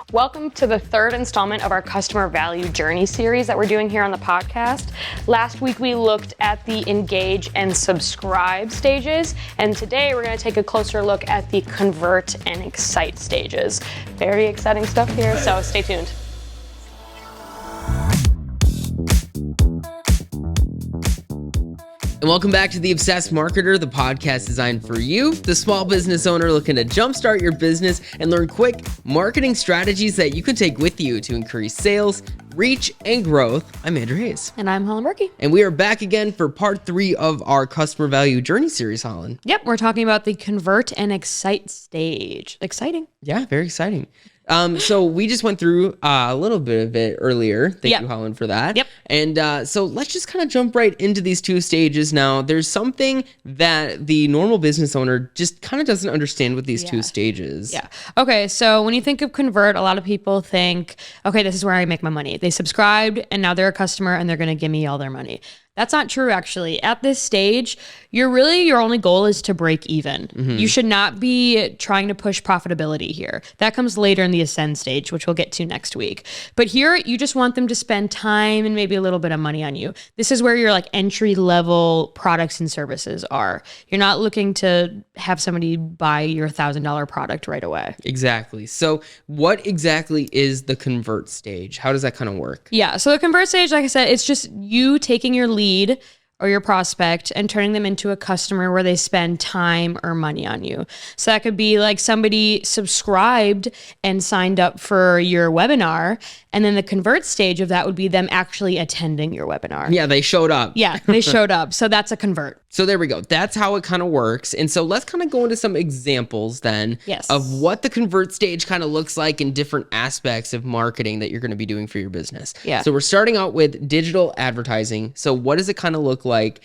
Welcome to the third installment of our customer value journey series that we're doing here on the podcast. Last week we looked at the engage and subscribe stages, and today we're going to take a closer look at the convert and excite stages. Very exciting stuff here, so stay tuned. And welcome back to The Obsessed Marketer, the podcast designed for you, the small business owner looking to jumpstart your business and learn quick marketing strategies that you can take with you to increase sales, reach, and growth. I'm Andrew Hayes. And I'm Holland Berkey. And we are back again for part 3 of our customer value journey series, Holland. Yep, we're talking about the convert and excite stage. Exciting. Yeah, very exciting. So we just went through a little bit of it earlier. Thank you, Holland, for that. Yep. And so let's just kind of jump right into these 2 stages now. There's something that the normal business owner just kind of doesn't understand with these 2 stages. Yeah. Okay, so when you think of convert, a lot of people think, okay, this is where I make my money. They subscribed and now they're a customer and they're going to give me all their money. That's not true, actually. At this stage, your only goal is to break even. Mm-hmm. You should not be trying to push profitability here. That comes later in the ascend stage, which we'll get to next week. But here, you just want them to spend time and maybe a little bit of money on you. This is where your entry level products and services are. You're not looking to have somebody buy your $1,000 product right away. Exactly. So what exactly is the convert stage? How does that kind of work? Yeah. So the convert stage, like I said, it's just you taking your lead or your prospect and turning them into a customer where they spend time or money on you. So that could be like somebody subscribed and signed up for your webinar, and then the convert stage of that would be them actually attending your webinar. Yeah, they showed up. Yeah, they showed up. So that's a convert. So there we go. That's how it kind of works. And so let's kind of go into some examples then of what the convert stage kind of looks like in different aspects of marketing that you're going to be doing for your business. Yeah. So we're starting out with digital advertising. So what does it kind of look like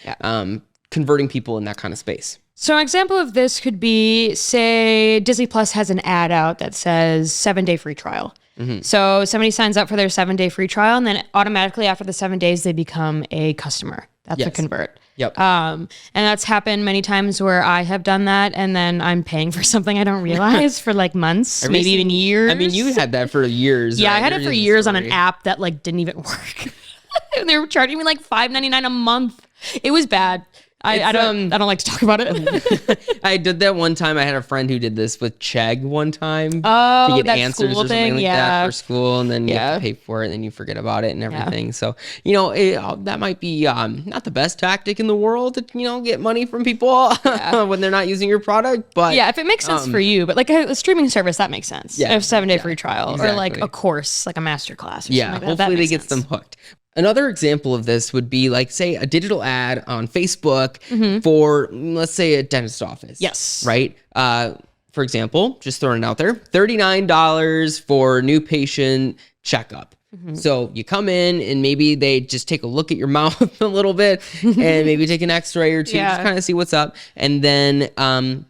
converting people in that kind of space? So an example of this could be, say, Disney Plus has an ad out that says 7-day free trial. Mm-hmm. So somebody signs up for their 7-day free trial, and then automatically after the 7 days, they become a customer. That's a convert. Yep. And that's happened many times where I have done that, and then I'm paying for something I don't realize for months, maybe even years. I mean, you had that for years. Yeah, right? I had it for years on an app that didn't even work. And they were charging me $5.99 a month. It was bad. I don't like to talk about it. I did that one time. I had a friend who did this with Chegg one time. Oh, to get that answers school or something thing, that for school, and then you have to pay for it, and then you forget about it and everything. So, that might be not the best tactic in the world to, get money from people when they're not using your product. But yeah, if it makes sense for you, but a streaming service, that makes sense. Yeah, a 7-day free trial exactly. or a course, a master class. Or yeah, something hopefully that they get them hooked. Another example of this would be say a digital ad on Facebook for, let's say, a dentist office. Yes. Right? For example, just throwing it out there, $39 for new patient checkup. So you come in and maybe they just take a look at your mouth a little bit and maybe take an x-ray or 2, just kind of see what's up. And then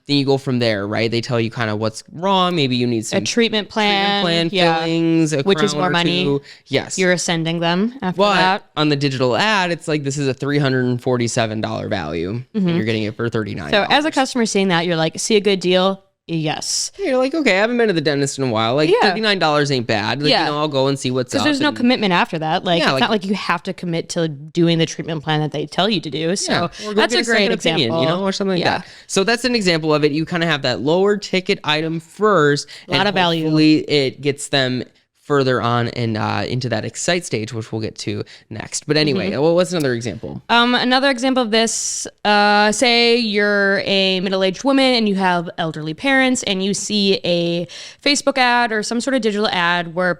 you go from there, right? They tell you kind of what's wrong. Maybe you need some treatment plan fillings, which is more money. 2. Yes. You're ascending them after that. On the digital ad, it's this is a $347 value and you're getting it for $39. So as a customer seeing that, you're see a good deal? Yes. You're okay, I haven't been to the dentist in a while. $39 ain't bad. I'll go and see what's up. Because there's no commitment after that. It's not like you have to commit to doing the treatment plan that they tell you to do. So that's a great example. Opinion, or something like that. So that's an example of it. You kind of have that lower ticket item first. A lot of value. Hopefully it gets them further on and into that excite stage, which we'll get to next. But anyway, what's another example? Another example of this, say you're a middle-aged woman and you have elderly parents and you see a Facebook ad or some sort of digital ad where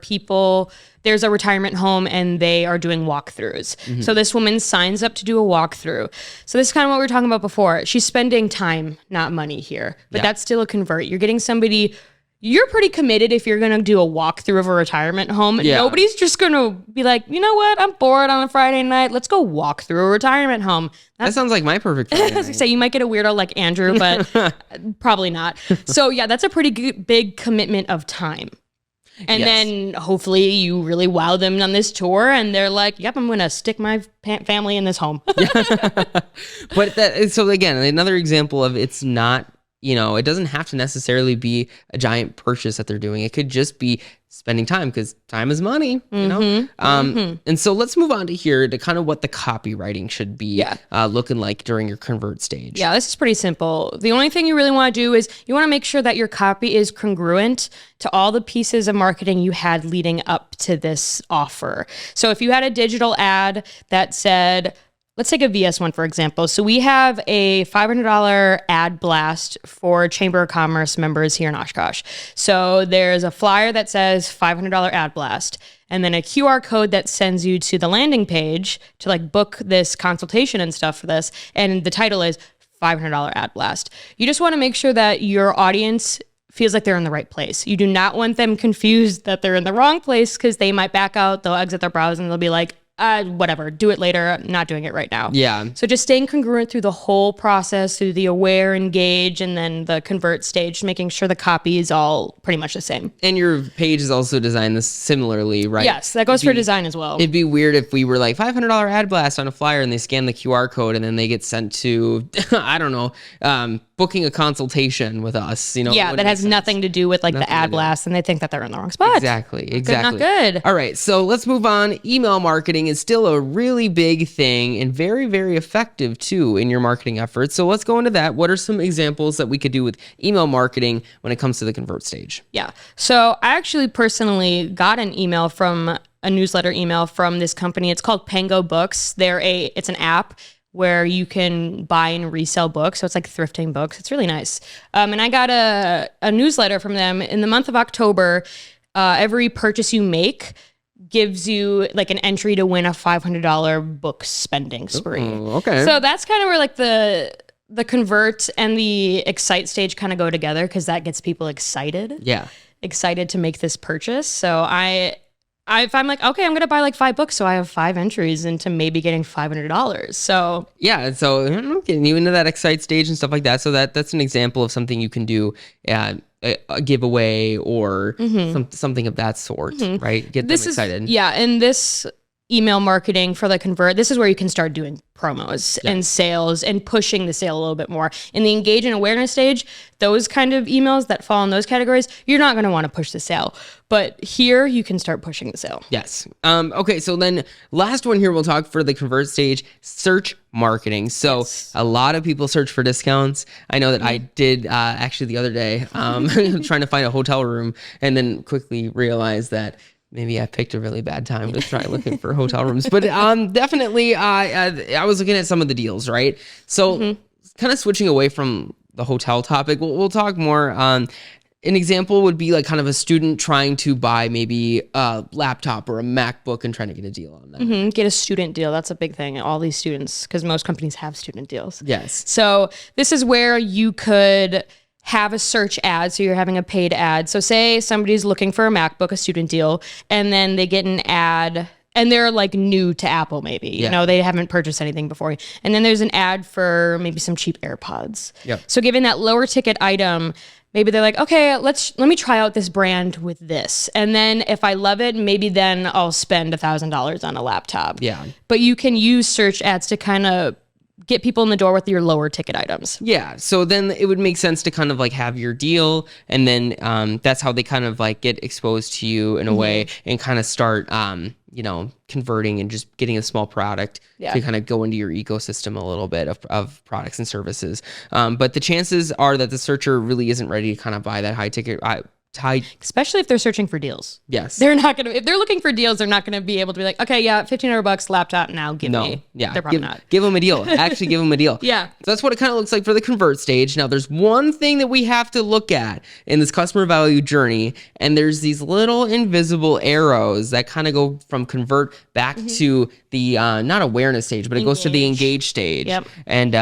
there's a retirement home and they are doing walkthroughs. So this woman signs up to do a walkthrough. So this is kind of what we were talking about before. She's spending time, not money here, but that's still a convert. You're getting somebody. You're pretty committed if you're going to do a walkthrough of a retirement home. Yeah. Nobody's just going to be like, you know what? I'm bored on a Friday night. Let's go walk through a retirement home. That sounds like my perfect Friday night. I was going to say, you might get a weirdo like Andrew, but probably not. So yeah, that's a pretty big commitment of time. And then hopefully you really wow them on this tour and they're like, yep, I'm going to stick my family in this home. But so again, another example of it's not it doesn't have to necessarily be a giant purchase that they're doing. It could just be spending time, because time is money, And so let's move on to here to kind of what the copywriting should be looking like during your convert stage. Yeah, this is pretty simple. The only thing you really want to do is you want to make sure that your copy is congruent to all the pieces of marketing you had leading up to this offer. So if you had a digital ad that said, let's take a VS one, for example. So we have a $500 ad blast for Chamber of Commerce members here in Oshkosh. So there's a flyer that says $500 ad blast, and then a QR code that sends you to the landing page to like book this consultation and stuff for this. And the title is $500 ad blast. You just want to make sure that your audience feels like they're in the right place. You do not want them confused that they're in the wrong place, because they might back out, they'll exit their browser, and they'll be like, whatever, do it later. I'm not doing it right now. Yeah. So just staying congruent through the whole process, through the aware, engage, and then the convert stage, making sure the copy is all pretty much the same. And your page is also designed this similarly, right? Yes, that goes for design as well. It'd be weird if we were like $500 ad blast on a flyer and they scan the QR code and then they get sent to, I don't know, booking a consultation with us, Yeah, that has nothing to do with like the ad blast, and they think that they're in the wrong spot. Exactly. Not good. All right, so let's move on. Email marketing is still a really big thing and very, very effective too in your marketing efforts. So let's go into that. What are some examples that we could do with email marketing when it comes to the convert stage? Yeah. So I actually personally got an email from a newsletter email from this company. It's called Pango Books. It's an app where you can buy and resell books. So it's like thrifting books. It's really nice. And I got a newsletter from them in the month of October. Every purchase you make gives you like an entry to win a $500 book spending spree. Ooh, okay. So that's kind of where like the convert and the excite stage kind of go together, because that gets people excited. Yeah. Excited to make this purchase. So if I'm like, okay, I'm going to buy like 5 books, so I have 5 entries into maybe getting $500. So yeah, so getting you into that excite stage and stuff like that. So that's an example of something you can do, a giveaway or something of that sort, right? Get them excited. And this email marketing for the convert, this is where you can start doing promos and sales and pushing the sale a little bit more. In the engage and awareness stage, those kind of emails that fall in those categories, you're not going to want to push the sale. But here you can start pushing the sale. Yes. Okay, so then last one here we'll talk for the convert stage, search marketing. So a lot of people search for discounts. I know that I did actually the other day, trying to find a hotel room, and then quickly realized that maybe I picked a really bad time to try looking for hotel rooms. But definitely, I was looking at some of the deals, right? So kind of switching away from the hotel topic, we'll talk more. An example would be like kind of a student trying to buy maybe a laptop or a MacBook and trying to get a deal on that. Get a student deal. That's a big thing. All these students, because most companies have student deals. Yes. So this is where you could have a search ad. So you're having a paid ad. So say somebody's looking for a MacBook, a student deal, and then they get an ad and they're like new to Apple maybe. You know, they haven't purchased anything before. And then there's an ad for maybe some cheap AirPods. Yep. So given that lower ticket item, maybe they're like, okay, let me try out this brand with this. And then if I love it, maybe then I'll spend $1,000 on a laptop. Yeah. But you can use search ads to kind of get people in the door with your lower ticket items. Yeah. So then it would make sense to kind of like have your deal, and then that's how they kind of like get exposed to you in a way and kind of start, converting and just getting a small product to kind of go into your ecosystem a little bit of products and services. But the chances are that the searcher really isn't ready to kind of buy that high ticket. Especially if they're searching for deals. Yes. They're not going to, if they're looking for deals, they're not going to be able to be like, okay, yeah, $1,500 laptop now, give me. Yeah. They're probably not. Give them a deal. Actually, give them a deal. Yeah. So that's what it kind of looks like for the convert stage. Now, there's one thing that we have to look at in this customer value journey, and there's these little invisible arrows that kind of go from convert back to the, not awareness stage, but it goes to the engage stage. Yep. And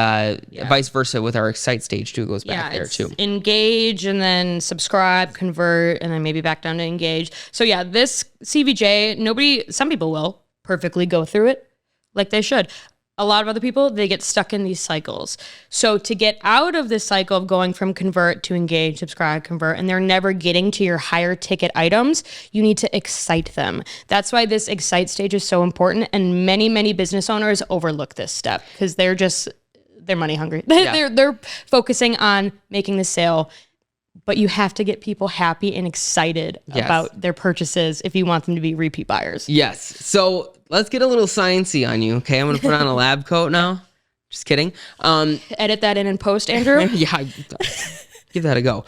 vice versa with our excite stage too. It goes back there too. Engage and then subscribe, convert, and then maybe back down to engage. So yeah, this CVJ, some people will perfectly go through it like they should. A lot of other people, they get stuck in these cycles. So to get out of this cycle of going from convert to engage, subscribe, convert, and they're never getting to your higher ticket items, you need to excite them. That's why this excite stage is so important. And many, many business owners overlook this step because they're money hungry. Yeah. They're focusing on making the sale, but you have to get people happy and excited about their purchases if you want them to be repeat buyers. Yes. So let's get a little sciencey on you. Okay. I'm going to put on a lab coat now. Just kidding. Edit that in post, Andrew. Yeah. Give that a go.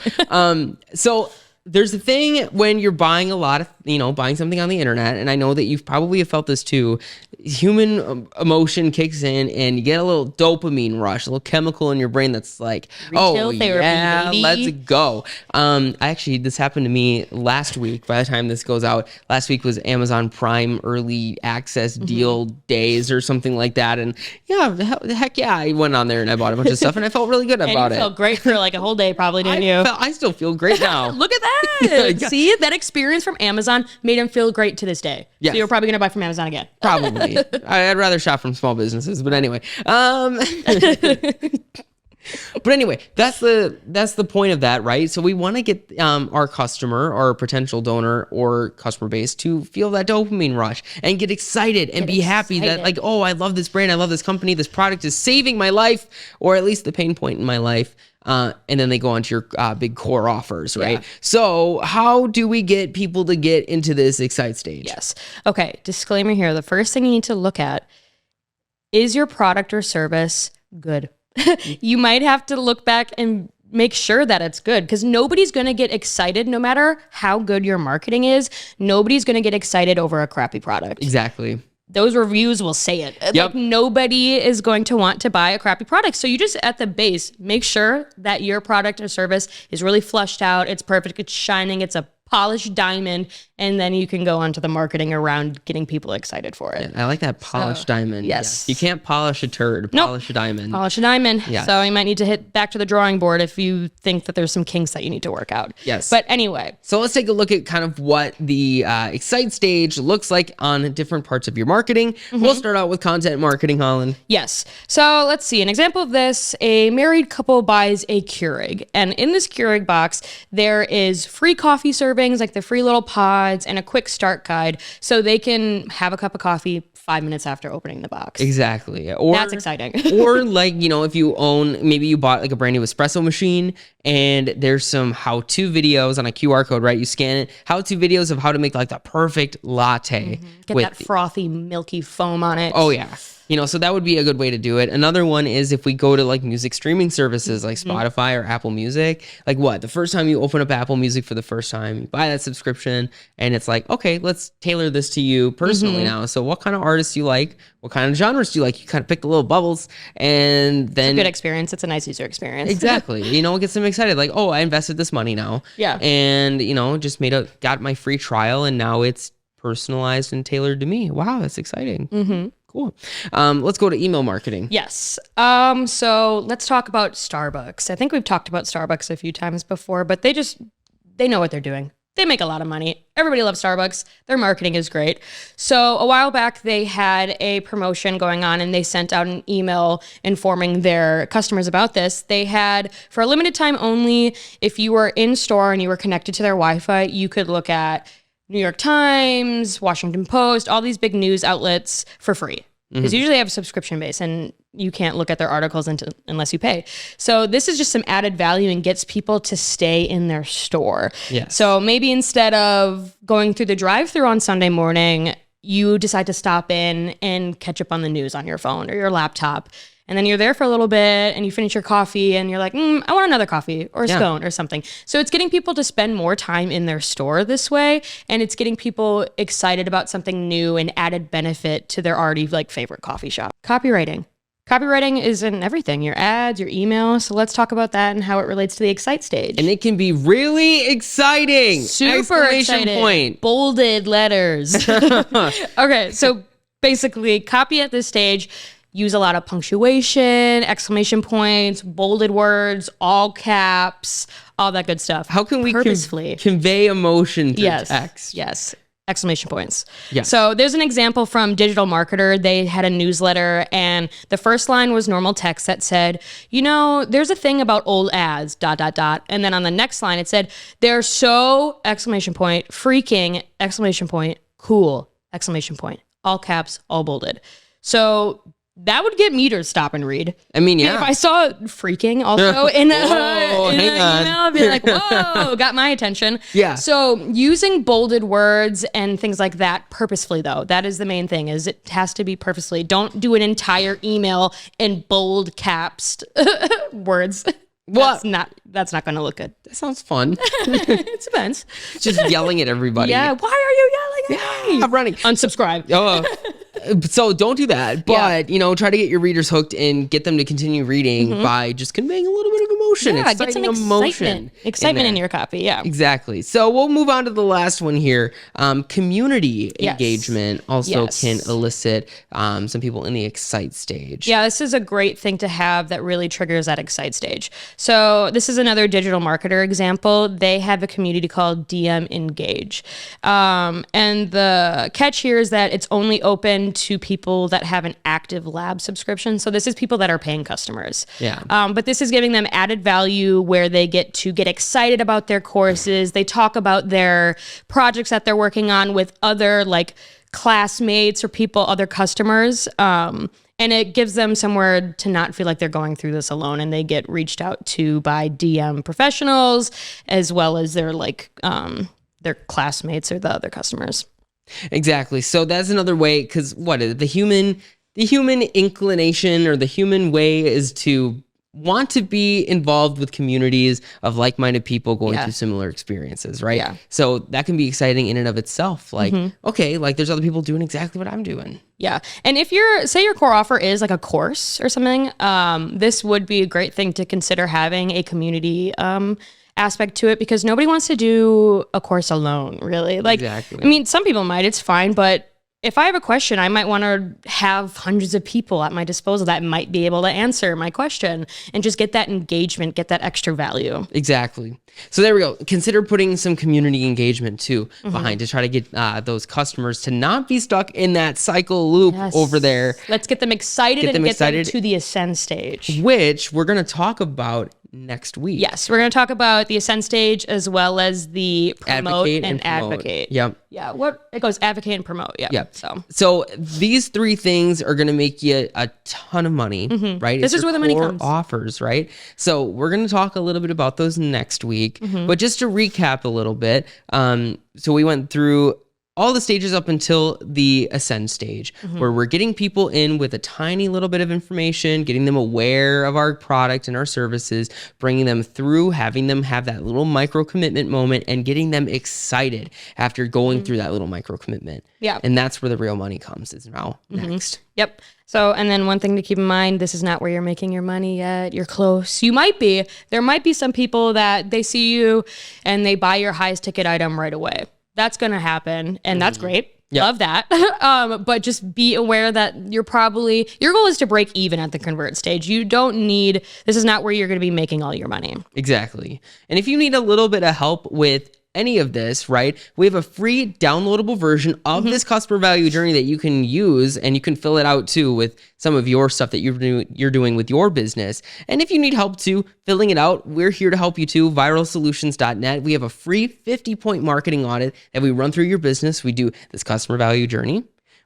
So there's a thing when you're buying a lot of, buying something on the internet, and I know that you've probably felt this too. Human emotion kicks in and you get a little dopamine rush, a little chemical in your brain that's like, Retail therapy, yeah, baby. let's go. Actually, this happened to me last week. By the time this goes out, last week was Amazon Prime early access deal days or something like that. And yeah, heck yeah, I went on there and I bought a bunch of stuff and I felt really good about it. You felt great for like a whole day, probably, didn't you? I still feel great now. Look at that. See, that experience from Amazon made him feel great to this day. Yes. So you're probably going to buy from Amazon again. Probably. I'd rather shop from small businesses, but anyway. But anyway, that's the point of that, right? So we want to get our customer or potential donor or customer base to feel that dopamine rush and get excited and be happy that like, oh, I love this brand, I love this company, this product is saving my life, or at least the pain point in my life. And then they go on to your big core offers, right? Yeah. So how do we get people to get into this excite stage? Yes. Okay. Disclaimer here. The first thing you need to look at is your product or service good? You might have to look back and make sure that it's good, because nobody's going to get excited no matter how good your marketing is. Nobody's going to get excited over a crappy product. Exactly. Those reviews will say it. Yep. Like, nobody is going to want to buy a crappy product. So you just, at the base, make sure that your product or service is really flushed out. It's perfect. It's shining. It's a polished diamond. And then you can go on to the marketing around getting people excited for it. I like that polished diamond. Yes. You can't polish a turd. Polish a diamond. Polish a diamond. Yes. So you might need to hit back to the drawing board if you think that there's some kinks that you need to work out. Yes. But anyway. So let's take a look at kind of what the excite stage looks like on different parts of your marketing. We'll start out with content marketing, Holland. Yes. So let's see. An example of this, a married couple buys a Keurig. And in this Keurig box, there is free coffee servings, like the free little pods, and a quick start guide so they can have a cup of coffee 5 minutes after opening the box. Exactly. Or that's exciting. Or like, if you maybe you bought like a brand new espresso machine and there's some how-to videos on a QR code, right? You scan it, how-to videos of how to make like the perfect latte. Get that frothy, milky foam on it. Oh yeah. So that would be a good way to do it. Another one is if we go to like music streaming services like Spotify or Apple Music, like the first time you open up Apple Music for the first time, you buy that subscription and it's like, okay, let's tailor this to you personally now. So what kind of artists do you like? What kind of genres do you like? You kind of pick the little bubbles and then... It's a good experience. It's a nice user experience. Exactly. It gets them excited. Like, oh, I invested this money now. Yeah. And, just got my free trial and now it's personalized and tailored to me. Wow, that's exciting. Mm-hmm. Cool. Let's go to email marketing. Yes. So let's talk about Starbucks. I think we've talked about Starbucks a few times before, but they know what they're doing. They make a lot of money. Everybody loves Starbucks. Their marketing is great. So a while back, they had a promotion going on and they sent out an email informing their customers about this. They had, for a limited time only, if you were in store and you were connected to their Wi-Fi, you could look at New York Times, Washington Post, all these big news outlets for free. Because usually they have a subscription base and you can't look at their articles unless you pay. So this is just some added value and gets people to stay in their store. Yes. So maybe instead of going through the drive-thru on Sunday morning, you decide to stop in and catch up on the news on your phone or your laptop. And then you're there for a little bit and you finish your coffee and you're like, I want another coffee or a scone or something. So it's getting people to spend more time in their store this way. And it's getting people excited about something new and added benefit to their already favorite coffee shop. Copywriting. Copywriting is in everything, your ads, your email. So let's talk about that and how it relates to the excite stage. And it can be really exciting. Super exciting. Point. Bolded letters. Okay, so basically copy at this stage. Use a lot of punctuation, exclamation points, bolded words, all caps, all that good stuff. How can we purposefully convey emotion through text? Yes. Exclamation points. Yes. So there's an example from DigitalMarketer. They had a newsletter and the first line was normal text that said, there's a thing about old ads, ... And then on the next line it said, they're so, exclamation point, freaking, exclamation point, cool, exclamation point, all caps, all bolded. So that would get me to stop and read. I mean, yeah. If I saw freaking also in an email, I'd be like, whoa, got my attention. Yeah. So using bolded words and things like that purposefully, though, that is the main thing, is it has to be purposefully. Don't do an entire email in bold caps words. Well, that's not going to look good. That sounds fun. It depends. Just yelling at everybody. Yeah. Why are you yelling at me? I'm running. Unsubscribe. So don't do that, but try to get your readers hooked and get them to continue reading by just conveying a little bit of emotion. Yeah, get some excitement in your copy. Yeah, exactly. So we'll move on to the last one here. Community engagement also can elicit some people in the excite stage. Yeah, this is a great thing to have that really triggers that excite stage. So this is another digital marketer example. They have a community called DM Engage, and the catch here is that it's only open to people that have an active lab subscription. So this is people that are paying customers. Yeah. But this is giving them added value where they get to get excited about their courses. They talk about their projects that they're working on with other like classmates or other customers. And it gives them somewhere to not feel like they're going through this alone. And they get reached out to by DM professionals as well as their classmates or the other customers. Exactly. So that's another way, because what is it? The human inclination or the human way is to want to be involved with communities of like-minded people going through similar experiences, right? Yeah. So that can be exciting in and of itself. Like, okay, like there's other people doing exactly what I'm doing. Yeah. And if say your core offer is like a course or something, this would be a great thing to consider having a community aspect to it, because nobody wants to do a course alone, really. Like, exactly. I mean, some people might, it's fine, but if I have a question, I might want to have hundreds of people at my disposal that might be able to answer my question and just get that engagement, get that extra value. Exactly. So there we go. Consider putting some community engagement too behind to try to get those customers to not be stuck in that cycle loop over there. Let's get them excited and get them to the ascend stage, which we're going to talk about next week. Yes, we're going to talk about the ascend stage as well as the promote and advocate. Yep. Yeah, it goes advocate and promote. Yeah. Yep. So these three things are going to make you a ton of money, right? This is where the money comes. Offers, right? So we're going to talk a little bit about those next week. But just to recap a little bit, so we went through all the stages up until the ascend stage, where we're getting people in with a tiny little bit of information, getting them aware of our product and our services, bringing them through, having them have that little micro commitment moment, and getting them excited after going through that little micro commitment. Yeah. And that's where the real money comes, is now next. Yep. So, and then one thing to keep in mind, this is not where you're making your money yet. You're close. You might be. There might be some people that they see you and they buy your highest ticket item right away. That's going to happen, and that's great. Yep. Love that. But just be aware that your goal is to break even at the convert stage. This is not where you're going to be making all your money. Exactly. And if you need a little bit of help with any of this, right, we have a free downloadable version of this customer value journey that you can use, and you can fill it out too with some of your stuff that you're doing with your business. And if you need help too filling it out, we're here to help you too. viralsolutions.net. We have a free 50-point marketing audit that we run through your business. We do this customer value journey,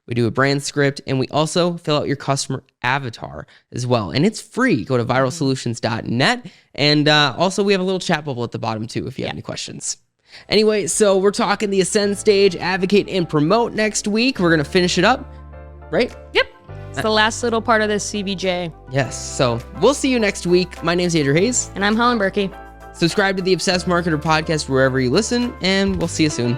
we do a brand script, and we also fill out your customer avatar as well. And it's free. Go to viralsolutions.net. And also we have a little chat bubble at the bottom too if you have any questions. Anyway, so we're talking the ascend stage, advocate, and promote next week. We're going to finish it up, right? Yep. It's the last little part of this CBJ. Yes. So we'll see you next week. My name's Andrew Hayes. And I'm Holland Berkey. Subscribe to the Obsessed Marketer podcast wherever you listen, and we'll see you soon.